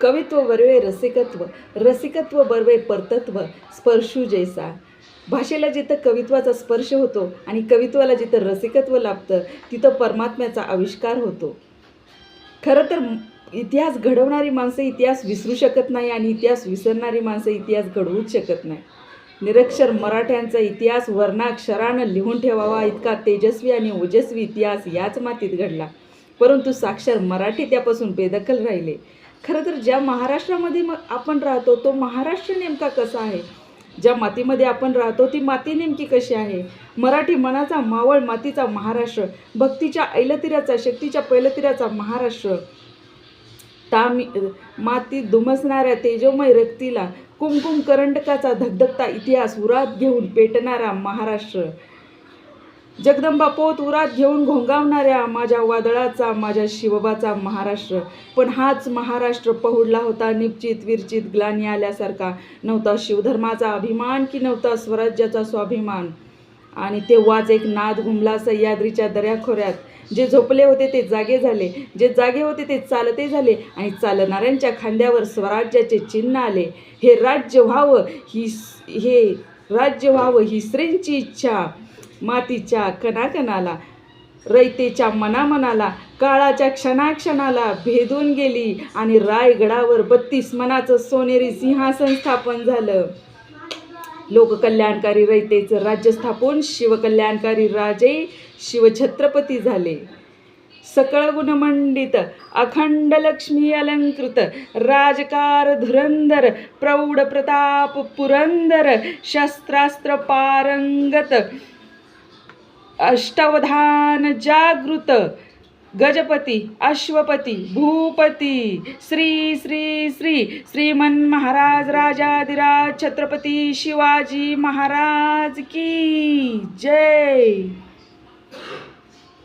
कवित्व बरवे रसिकत्व, रसिकत्व बरवे परतत्व, स्पर्शू जैसा. भाषेला जिथं कवित्वाचा स्पर्श होतो आणि कवित्वाला जिथं रसिकत्व लाभतं तिथं परमात्म्याचा आविष्कार होतो. खरं तर इतिहास घडवणारी माणसं इतिहास विसरू शकत नाही आणि इतिहास विसरणारी माणसं इतिहास घडवूच शकत नाही. निरक्षर मराठ्यांचा इतिहास वर्णाक्षरानं लिहून ठेवावा इतका तेजस्वी आणि ओजस्वी इतिहास याच मातीत घडला, परंतु साक्षर मराठी त्यापासून बेदखल राहिले. खरं तर ज्या महाराष्ट्रामध्ये आपण राहतो तो महाराष्ट्र नेमका कसा आहे, ज्या मातीमध्ये आपण राहतो ती माती नेमकी कशी आहे. मराठी मनाचा मावळ मातीचा महाराष्ट्र, भक्तीच्या ऐलतिराचा शक्तीच्या पैलतिराचा महाराष्ट्र, मातीत धुमसणाऱ्या तेजोमय रक्तीला कुमकुम करंडकाचा धगधगता इतिहास उरात घेऊन पेटणारा महाराष्ट्र, जगदंबा पोत उरात घेऊन घोंगावणाऱ्या माझ्या वादळाचा माझ्या शिवबाचा महाराष्ट्र. पण हाच महाराष्ट्र पहुडला होता निपचित विरचित ग्लानी आल्यासारखा. नव्हता शिवधर्माचा अभिमान की नव्हता स्वराज्याचा स्वाभिमान. आणि तेव्हाच एक नाद घुमला सह्याद्रीच्या दऱ्याखोऱ्यात. जे झोपले होते ते जागे झाले, जे जागे होते ते चालते झाले आणि चालणाऱ्यांच्या खांद्यावर स्वराज्याचे चिन्ह आले. हे राज्य व्हावं ही श्रींची इच्छा. मातीच्या कणाकणाला, रयतेच्या मनामनाला, काळाच्या क्षणाक्षणाला भेदून गेली आणि रायगडावर 32 मनाचं सोनेरी सिंहासन स्थापन झालं. लोककल्याणकारी रयतेचं राज्य स्थापून शिवकल्याणकारी राजे शिवछत्रपती झाले. सकळ गुणमंडित अखंड लक्ष्मी अलंकृत राजकार धुरंधर प्रौढ प्रताप पुरंदर शस्त्रास्त्र पारंगत अष्टावधान जागृत गजपती अश्वपती भूपती श्री श्री श्री श्रीमन महाराज राजाधिराज छत्रपती शिवाजी महाराज की जय.